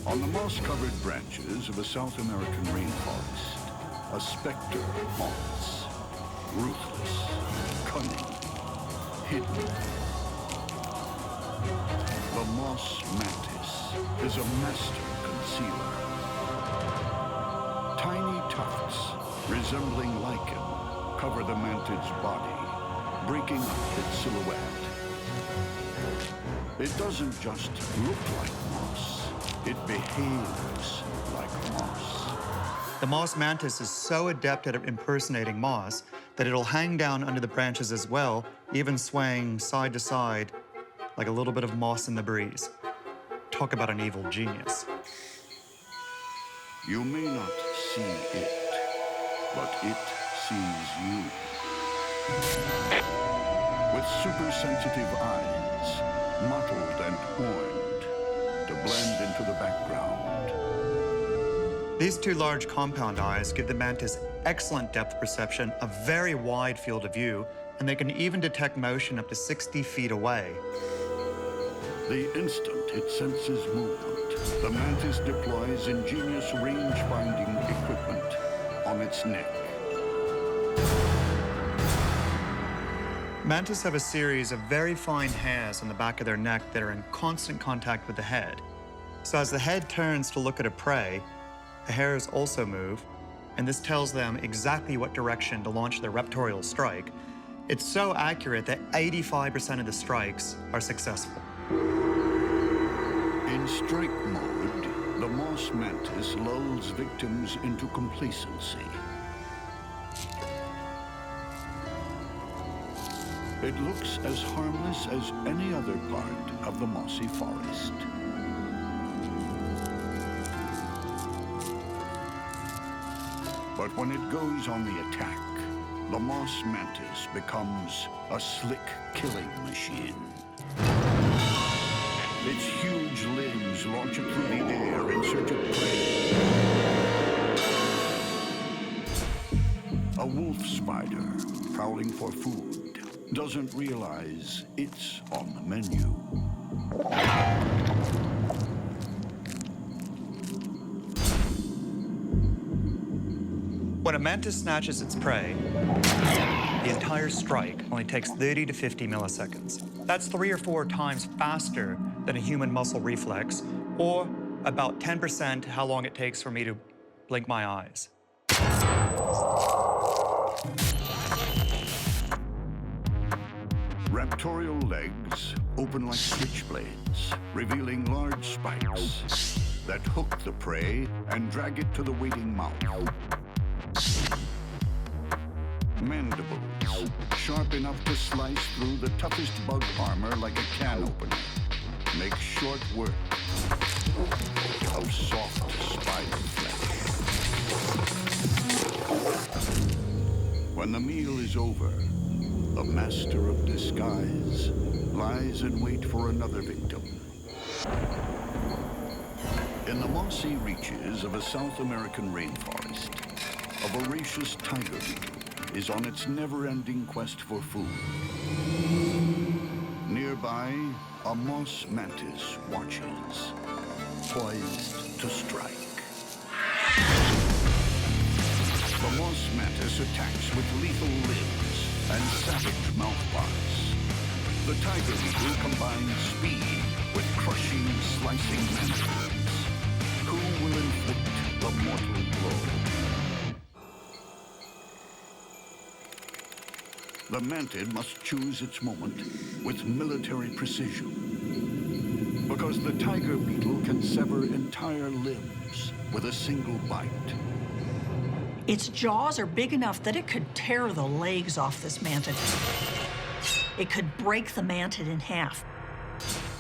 On the moss-covered branches of a South American rainforest, a specter haunts. Ruthless, cunning, hidden. The Moss Mantis is a master concealer. Tiny tufts, resembling lichen, cover the mantid's body, breaking up its silhouette. It doesn't just look like moss, it behaves like moss. The Moss Mantis is so adept at impersonating moss that it'll hang down under the branches as well, even swaying side to side like a little bit of moss in the breeze. Talk about an evil genius. You may not see it, but it sees you. With super-sensitive eyes, mottled and horned, to blend into the background. These two large compound eyes give the mantis excellent depth perception, a very wide field of view, and they can even detect motion up to 60 feet away. The instant it senses movement, the mantis deploys ingenious range-finding equipment on its neck. Mantis have a series of very fine hairs on the back of their neck that are in constant contact with the head. So as the head turns to look at a prey, the hairs also move, and this tells them exactly what direction to launch their raptorial strike. It's so accurate that 85% of the strikes are successful. In strike mode, the Moss Mantis lulls victims into complacency. It looks as harmless as any other part of the mossy forest. But when it goes on the attack, the Moss Mantis becomes a slick killing machine. Its huge limbs launch it through the air in search of prey. A wolf spider, prowling for food, doesn't realize it's on the menu. When a mantis snatches its prey, the entire strike only takes 30 to 50 milliseconds. That's 3 or 4 times faster than a human muscle reflex, or about 10% how long it takes for me to blink my eyes. Raptorial legs open like switchblades, revealing large spikes that hook the prey and drag it to the waiting mouth. Mandibles, sharp enough to slice through the toughest bug armor like a can opener, make short work of soft spider flesh. When the meal is over, the master of disguise lies in wait for another victim. In the mossy reaches of a South American rainforest, a voracious tiger beetle is on its never-ending quest for food. Nearby, a Moss Mantis watches, poised to strike. The Moss Mantis attacks with lethal limbs and savage mouthparts. The tiger beetle combines speed with crushing, slicing mandibles. Who will inflict the mortal blow? The mantid must choose its moment with military precision. Because the tiger beetle can sever entire limbs with a single bite. Its jaws are big enough that it could tear the legs off this mantid. It could break the mantid in half.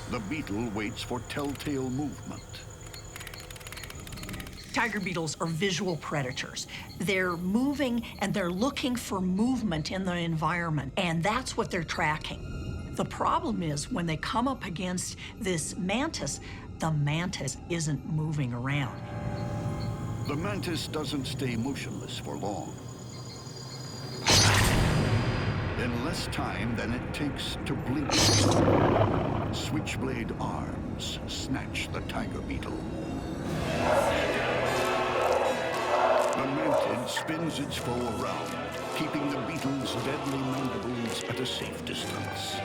The beetle waits for telltale movement. Tiger beetles are visual predators. They're moving and they're looking for movement in the environment, and that's what they're tracking. The problem is when they come up against this mantis, the mantis isn't moving around. The mantis doesn't stay motionless for long. In less time than it takes to blink, switchblade arms snatch the tiger beetle. spins its foe around, keeping the beetle's deadly mandibles at a safe distance.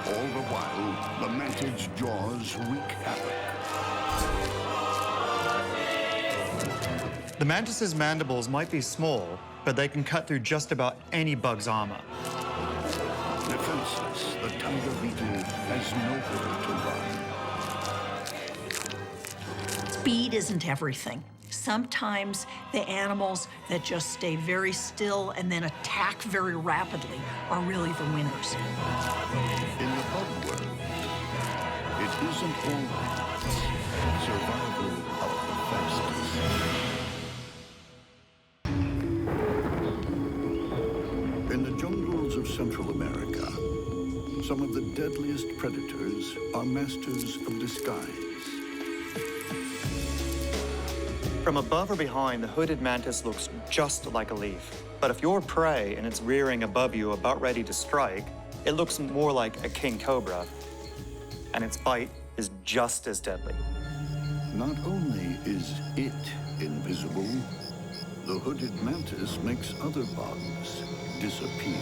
All the while, the mantid's jaws wreak havoc. The mantis's mandibles might be small, but they can cut through just about any bug's armor. Defenseless, the tiger beetle has nowhere to run. Speed isn't everything. Sometimes the animals that just stay very still and then attack very rapidly are really the winners. In the bug world, it isn't always survival of the fastest. In the jungles of Central America, some of the deadliest predators are masters of disguise. From above or behind, the hooded mantis looks just like a leaf. But if you're prey and it's rearing above you about ready to strike, it looks more like a king cobra, and its bite is just as deadly. Not only is it invisible, the hooded mantis makes other bugs disappear.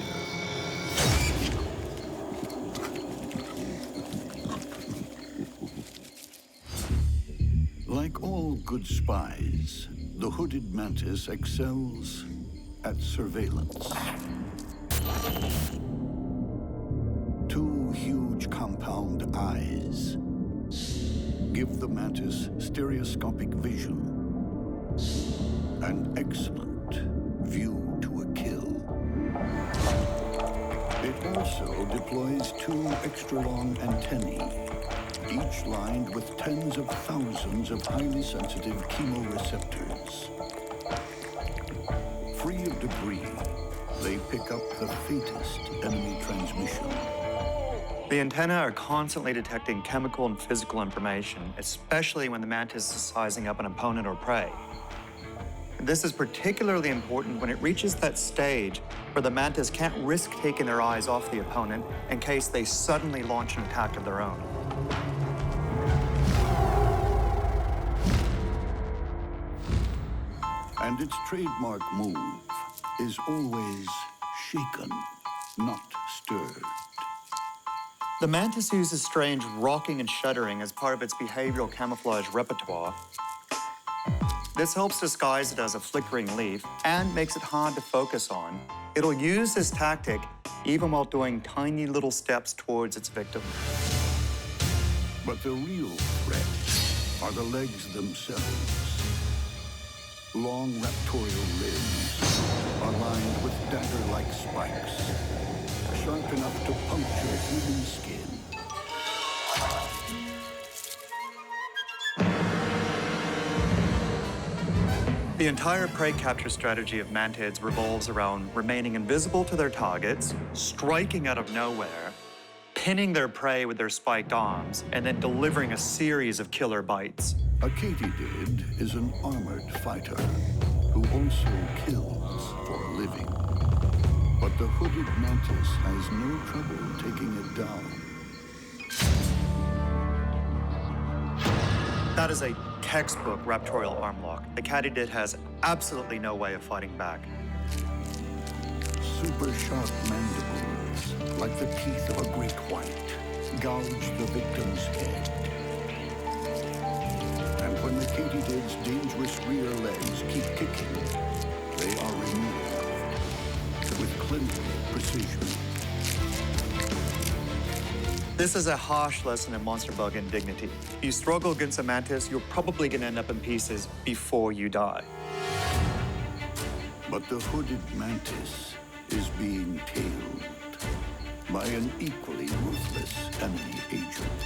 Like all good spies, the hooded mantis excels at surveillance. Two huge compound eyes give the mantis stereoscopic vision and excellent view to a kill. It also deploys two extra-long antennae, each lined with tens of thousands of highly sensitive chemoreceptors. Free of debris, they pick up the faintest enemy transmission. The antennae are constantly detecting chemical and physical information, especially when the mantis is sizing up an opponent or prey. This is particularly important when it reaches that stage where the mantis can't risk taking their eyes off the opponent in case they suddenly launch an attack of their own. And its trademark move is always shaken, not stirred. The mantis uses strange rocking and shuddering as part of its behavioral camouflage repertoire. This helps disguise it as a flickering leaf and makes it hard to focus on. It'll use this tactic even while doing tiny little steps towards its victim. But the real threat are the legs themselves. Long raptorial limbs are lined with dagger-like spikes, sharp enough to puncture human skin. The entire prey capture strategy of mantids revolves around remaining invisible to their targets, striking out of nowhere, pinning their prey with their spiked arms, and then delivering a series of killer bites. A katydid is an armored fighter who also kills for a living. But the hooded mantis has no trouble taking it down. That is a textbook raptorial arm lock. The katydid has absolutely no way of fighting back. Super sharp mandibles, like the teeth of a great white, gouge the victim's head. And when the katydid's dangerous rear legs keep kicking, they are removed with clinical precision. This is a harsh lesson in monster bug indignity. If you struggle against a mantis, you're probably gonna end up in pieces before you die. But the hooded mantis is being tailed by an equally ruthless enemy agent.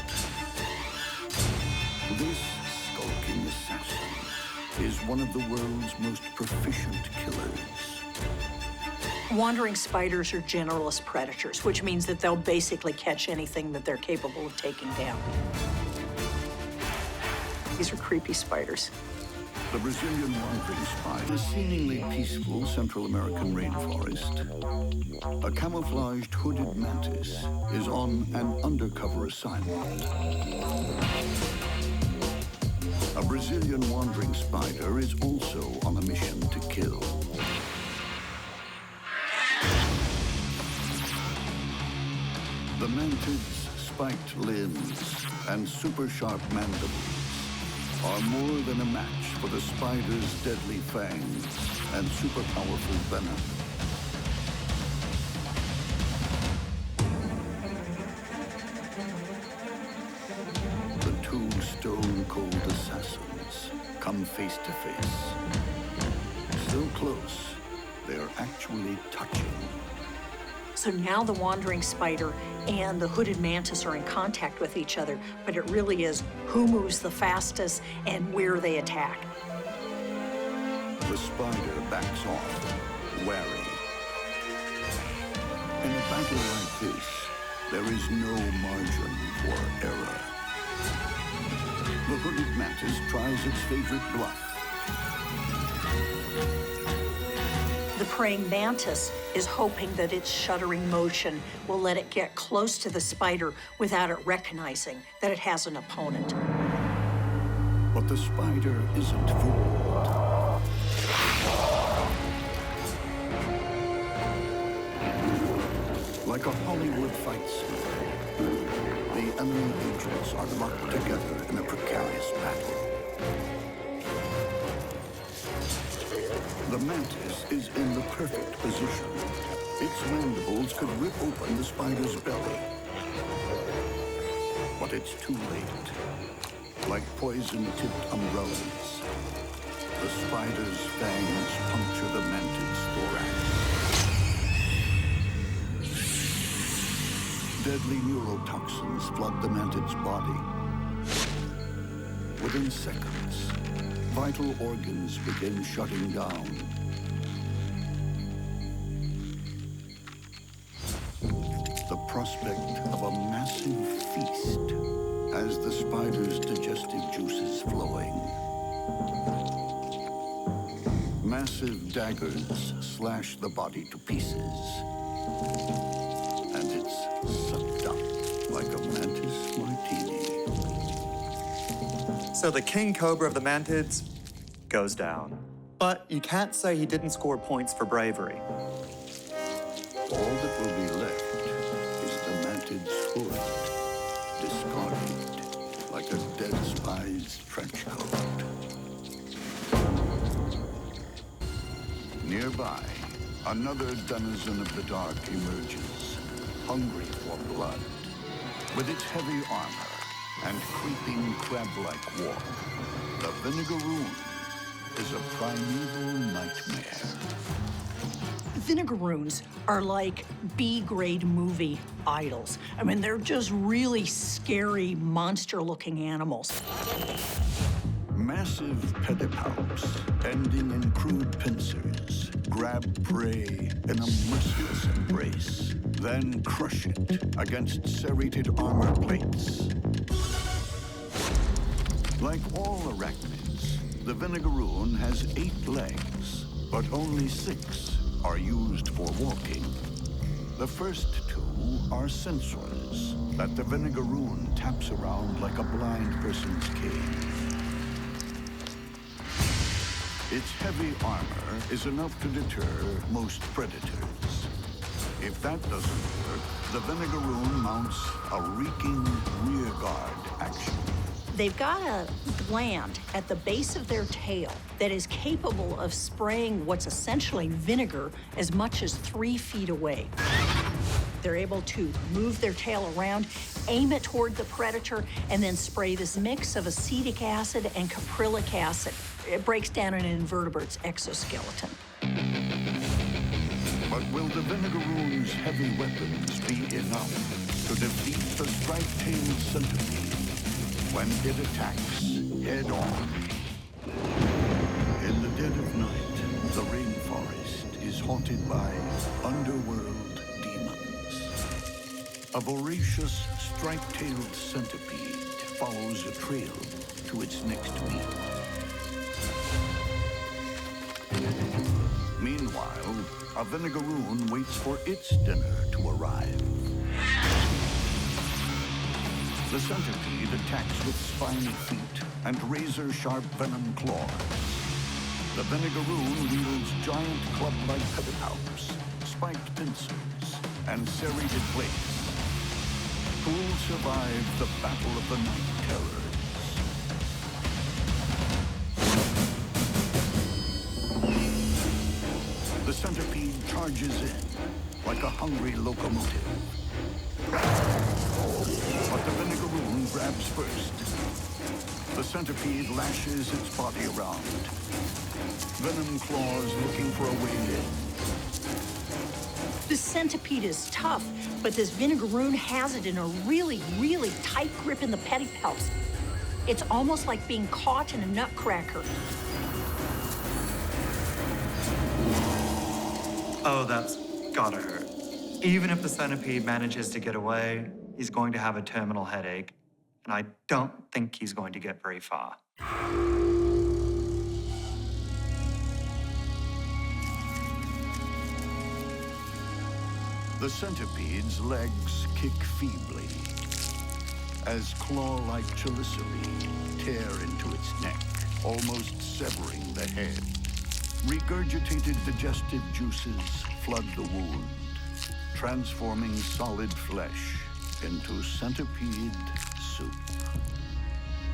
This skulking assassin is one of the world's most proficient killers. Wandering spiders are generalist predators, which means that they'll basically catch anything that they're capable of taking down. These are creepy spiders. The Brazilian wandering spider, a seemingly peaceful Central American rainforest. A camouflaged hooded mantis is on an undercover assignment. A Brazilian wandering spider is also on a mission to kill. The mantid's spiked limbs and super-sharp mandibles are more than a match for the spider's deadly fangs and super-powerful venom. The two stone-cold assassins come face to face. So close, they are actually touching. So now the wandering spider and the hooded mantis are in contact with each other, but it really is who moves the fastest and where they attack. The spider backs off, wary. In a battle like this, there is no margin for error. The hooded mantis tries its favorite bluff. The praying mantis is hoping that its shuddering motion will let it get close to the spider without it recognizing that it has an opponent. But the spider isn't fooled. Like a Hollywood fight scene, the enemy agents are locked together in a precarious battle. The mantis is in the perfect position. Its mandibles could rip open the spider's belly. But it's too late. Like poison-tipped umbrellas, the spider's fangs puncture the mantid's thorax. Deadly neurotoxins flood the mantid's body. Within seconds, vital organs begin shutting down. The prospect of a massive feast as the spider's digestive juices flowing. Massive daggers slash the body to pieces. And it's sucked up like a mantis martini. So the king cobra of the mantids goes down. But you can't say he didn't score points for bravery. All that will be left is the mantid's hood, discarded like a dead spy's trench coat. Nearby, another denizen of the dark emerges, hungry for blood. With its heavy armor and creeping crab-like walk, the Vinegaroon is a primeval nightmare. Vinegaroons are like B-grade movie idols. I mean, they're just really scary, monster-looking animals. Massive pedipalps, ending in crude pincers, grab prey in a merciless embrace, then crush it against serrated armor plates. Like all arachnids, the Vinegaroon has 8 legs, but only 6 are used for walking. The first 2 are sensors that the Vinegaroon taps around like a blind person's cane. Its heavy armor is enough to deter most predators. If that doesn't work, the Vinegaroon mounts a reeking rearguard action. They've got a gland at the base of their tail that is capable of spraying what's essentially vinegar as much as 3 feet away. They're able to move their tail around, aim it toward the predator, and then spray this mix of acetic acid and caprylic acid. It breaks down an invertebrate's exoskeleton. But will the Vinegaroon's heavy weapons be enough to defeat the striped-tailed centipede when it attacks head-on? In the dead of night, the rainforest is haunted by underworld demons. A voracious striped-tailed centipede follows a trail to its next meal. Meanwhile, a Vinegaroon waits for its dinner to arrive. The centipede attacks with spiny feet, and razor-sharp venom claws. The Vinegaroon wields giant club-like pedipalps, spiked pincers, and serrated blades. Who'll survive the battle of the night terrors? The centipede charges in like a hungry locomotive. But the Vinegaroon grabs first. The centipede lashes its body around. Venom claws looking for a way in. The centipede is tough, but this Vinegaroon has it in a really, really tight grip in the pedipalps. It's almost like being caught in a nutcracker. Oh, that's gotta hurt. Even if the centipede manages to get away, he's going to have a terminal headache, and I don't think he's going to get very far. The centipede's legs kick feebly as claw-like chelicerae tear into its neck, almost severing the head. Regurgitated digestive juices flood the wound, transforming solid flesh into centipede soup.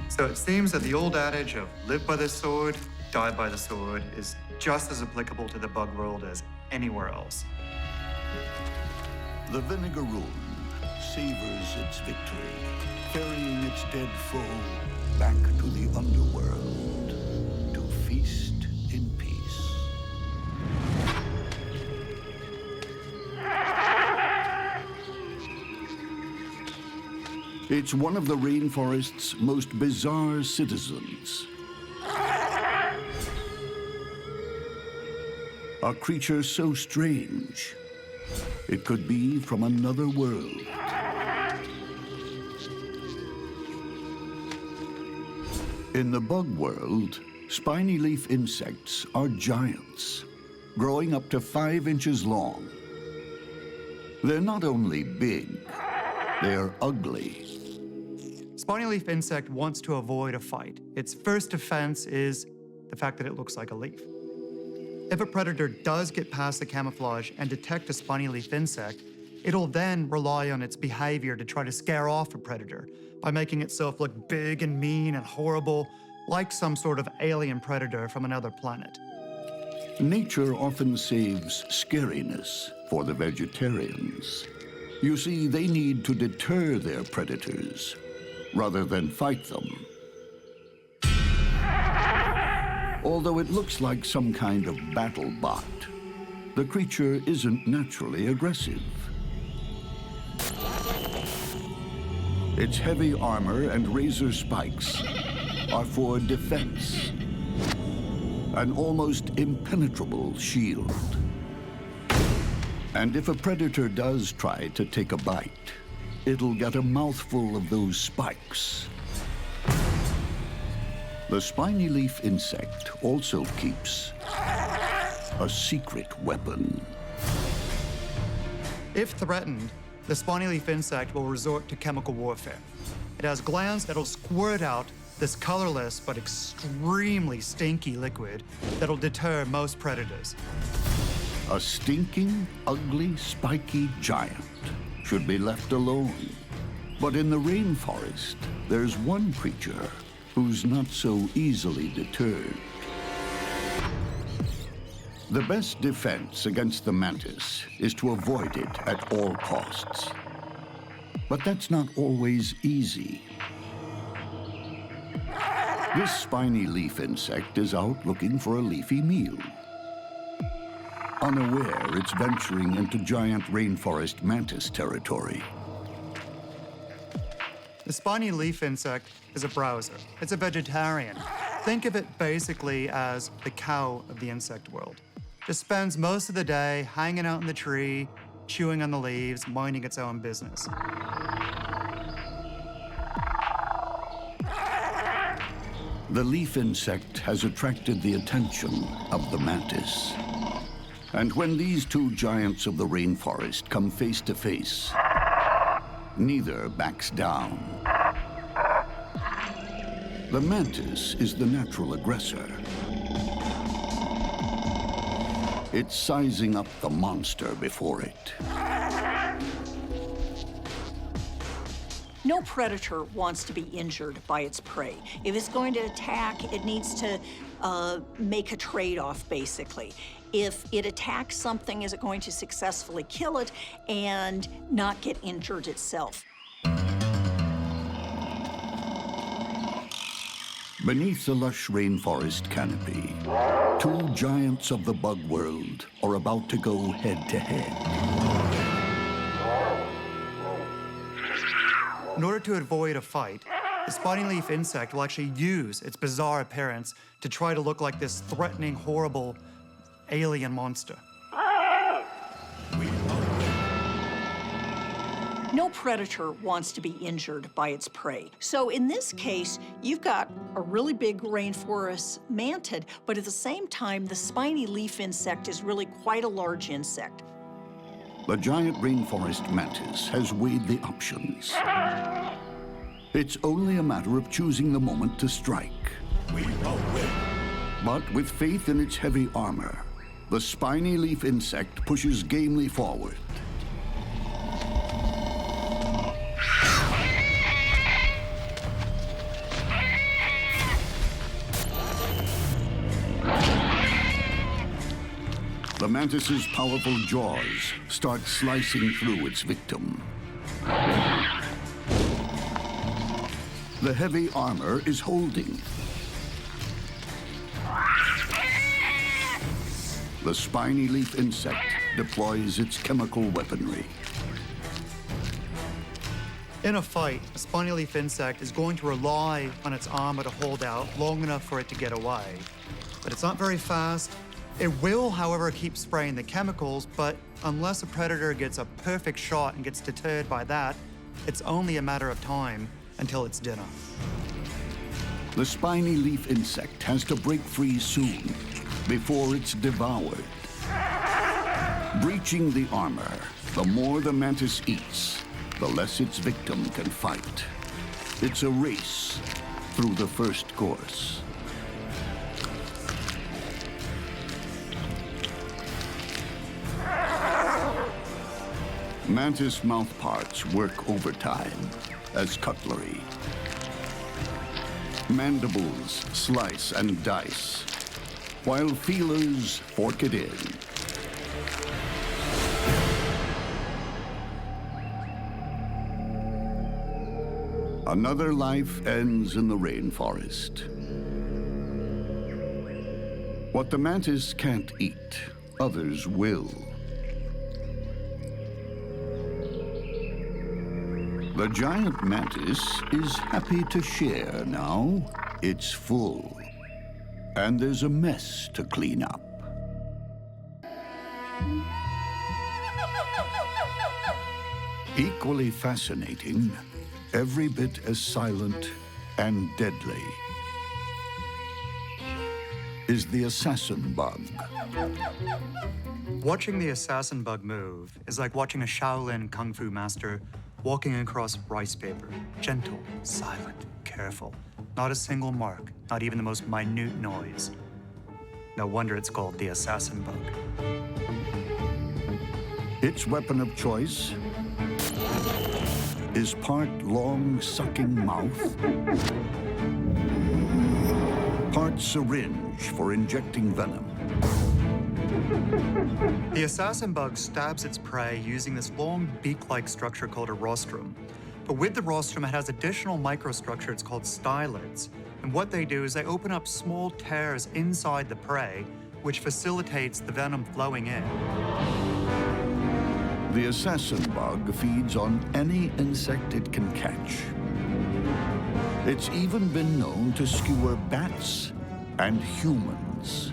So it seems that the old adage of live by the sword, die by the sword is just as applicable to the bug world as anywhere else. The Vinegaroon savors its victory, ferrying its dead foe back to the underworld to feast in peace. It's one of the rainforest's most bizarre citizens. A creature so strange, it could be from another world. In the bug world, spiny leaf insects are giants, growing up to 5 inches long. They're not only big, they're ugly. Spiny leaf insect wants to avoid a fight. Its first defense is the fact that it looks like a leaf. If a predator does get past the camouflage and detect a spiny leaf insect, it'll then rely on its behavior to try to scare off a predator by making itself look big and mean and horrible, like some sort of alien predator from another planet. Nature often saves scariness for the vegetarians. You see, they need to deter their predators rather than fight them. Although it looks like some kind of battle bot, the creature isn't naturally aggressive. Its heavy armor and razor spikes are for defense, an almost impenetrable shield. And if a predator does try to take a bite, it'll get a mouthful of those spikes. The spiny leaf insect also keeps a secret weapon. If threatened, the spiny leaf insect will resort to chemical warfare. It has glands that'll squirt out this colorless but extremely stinky liquid that'll deter most predators. A stinking, ugly, spiky giant should be left alone. But in the rainforest, there's one creature who's not so easily deterred. The best defense against the mantis is to avoid it at all costs. But that's not always easy. This spiny leaf insect is out looking for a leafy meal. Unaware, it's venturing into giant rainforest mantis territory. The spiny leaf insect is a browser. It's a vegetarian. Think of it basically as the cow of the insect world. Just spends most of the day hanging out in the tree, chewing on the leaves, minding its own business. The leaf insect has attracted the attention of the mantis. And when these two giants of the rainforest come face to face, neither backs down. The mantis is the natural aggressor. It's sizing up the monster before it. No predator wants to be injured by its prey. If it's going to attack, it needs to make a trade-off, basically. If it attacks something, is it going to successfully kill it and not get injured itself? Beneath the lush rainforest canopy, two giants of the bug world are about to go head-to-head. In order to avoid a fight, the spiny leaf insect will actually use its bizarre appearance to try to look like this threatening, horrible alien monster. No predator wants to be injured by its prey. So in this case, you've got a really big rainforest mantid, but at the same time, the spiny leaf insect is really quite a large insect. The giant rainforest mantis has weighed the options. It's only a matter of choosing the moment to strike. We will win. But with faith in its heavy armor, the spiny leaf insect pushes gamely forward. The mantis's powerful jaws start slicing through its victim. The heavy armor is holding. The spiny leaf insect deploys its chemical weaponry. In a fight, a spiny leaf insect is going to rely on its armor to hold out long enough for it to get away. But it's not very fast. It will, however, keep spraying the chemicals, but unless a predator gets a perfect shot and gets deterred by that, it's only a matter of time until it's dinner. The spiny leaf insect has to break free soon, before it's devoured. Breaching the armor, the more the mantis eats, the less its victim can fight. It's a race through the first course. Mantis mouthparts work overtime as cutlery. Mandibles slice and dice, while feelers fork it in. Another life ends in the rainforest. What the mantis can't eat, others will. The giant mantis is happy to share now. It's full. And there's a mess to clean up. Equally fascinating, every bit as silent and deadly, is the assassin bug. Watching the assassin bug move is like watching a Shaolin kung fu master walking across rice paper. Gentle, silent, careful. Not a single mark, not even the most minute noise. No wonder it's called the assassin bug. Its weapon of choice is part long, sucking mouth, part syringe for injecting venom. The assassin bug stabs its prey using this long beak-like structure called a rostrum. But with the rostrum, it has additional microstructures called stylids. And what they do is they open up small tears inside the prey, which facilitates the venom flowing in. The assassin bug feeds on any insect it can catch. It's even been known to skewer bats and humans.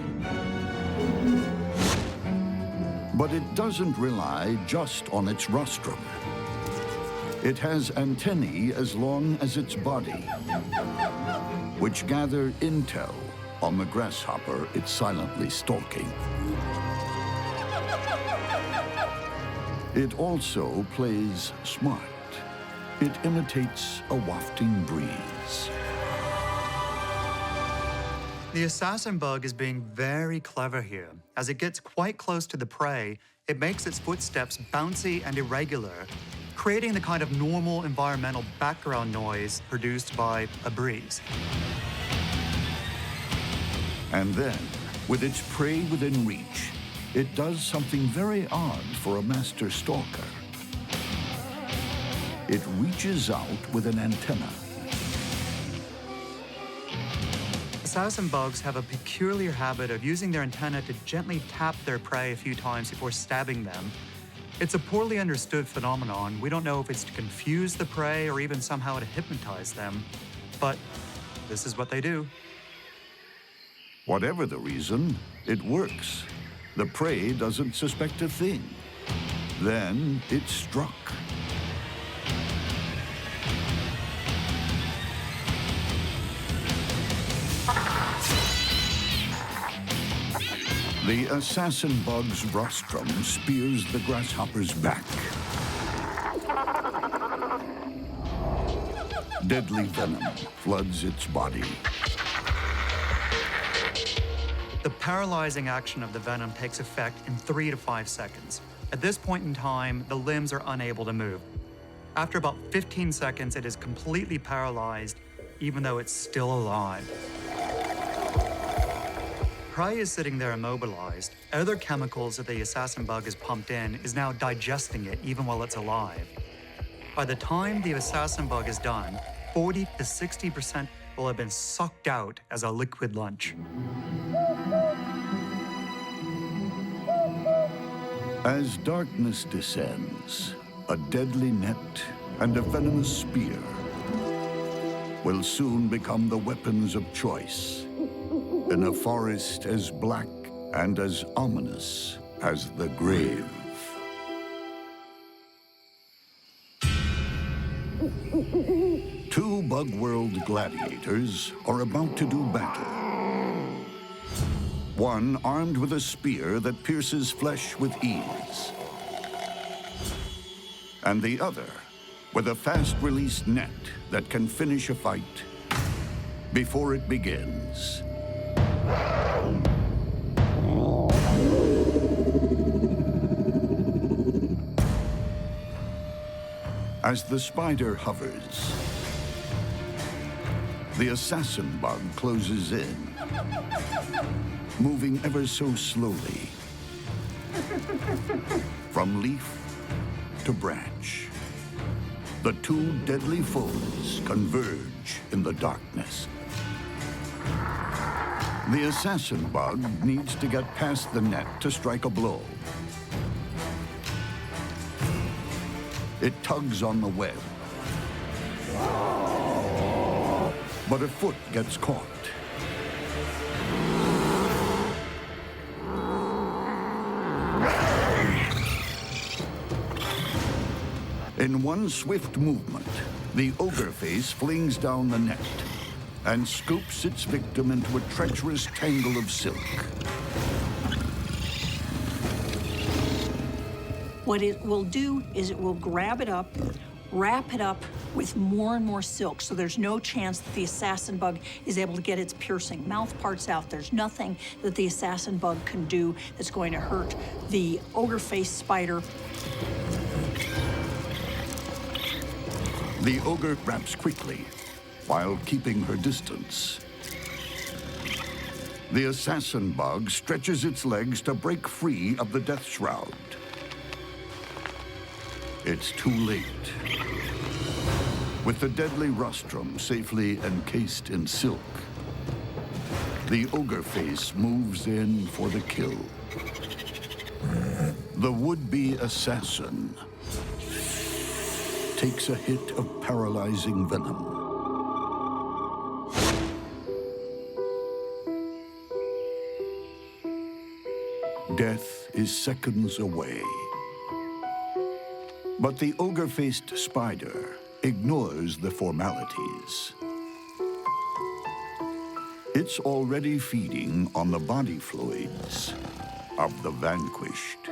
But it doesn't rely just on its rostrum. It has antennae as long as its body, which gather intel on the grasshopper it's silently stalking. It also plays smart. It imitates a wafting breeze. The assassin bug is being very clever here. As it gets quite close to the prey, it makes its footsteps bouncy and irregular, creating the kind of normal environmental background noise produced by a breeze. And then, with its prey within reach, it does something very odd for a master stalker. It reaches out with an antenna. Assassin bugs have a peculiar habit of using their antenna to gently tap their prey a few times before stabbing them. It's a poorly understood phenomenon. We don't know if it's to confuse the prey or even somehow to hypnotize them, but this is what they do. Whatever the reason, it works. The prey doesn't suspect a thing. Then it struck. The assassin bug's rostrum spears the grasshopper's back. Deadly venom floods its body. The paralyzing action of the venom takes effect in 3 to 5 seconds. At this point in time, the limbs are unable to move. After about 15 seconds, it is completely paralyzed, even though it's still alive. Prey is sitting there immobilized. Other chemicals that the assassin bug is pumped in is now digesting it even while it's alive. By the time the assassin bug is done, 40 to 60% will have been sucked out as a liquid lunch. As darkness descends, a deadly net and a venomous spear will soon become the weapons of choice in a forest as black and as ominous as the grave. Two bug-world gladiators are about to do battle. One armed with a spear that pierces flesh with ease, and the other with a fast-release net that can finish a fight before it begins. As the spider hovers, the assassin bug closes in, moving ever so slowly, from leaf to branch. The two deadly foes converge in the darkness. The assassin bug needs to get past the net to strike a blow. It tugs on the web, but a foot gets caught. In one swift movement, the ogre face flings down the net and scoops its victim into a treacherous tangle of silk. What it will do is it will grab it up, wrap it up with more and more silk, so there's no chance that the assassin bug is able to get its piercing mouth parts out. There's nothing that the assassin bug can do that's going to hurt the ogre-faced spider. The ogre wraps quickly while keeping her distance. The assassin bug stretches its legs to break free of the death shroud. It's too late. With the deadly rostrum safely encased in silk, the ogre face moves in for the kill. The would-be assassin takes a hit of paralyzing venom. Death is seconds away. But the ogre-faced spider ignores the formalities. It's already feeding on the body fluids of the vanquished.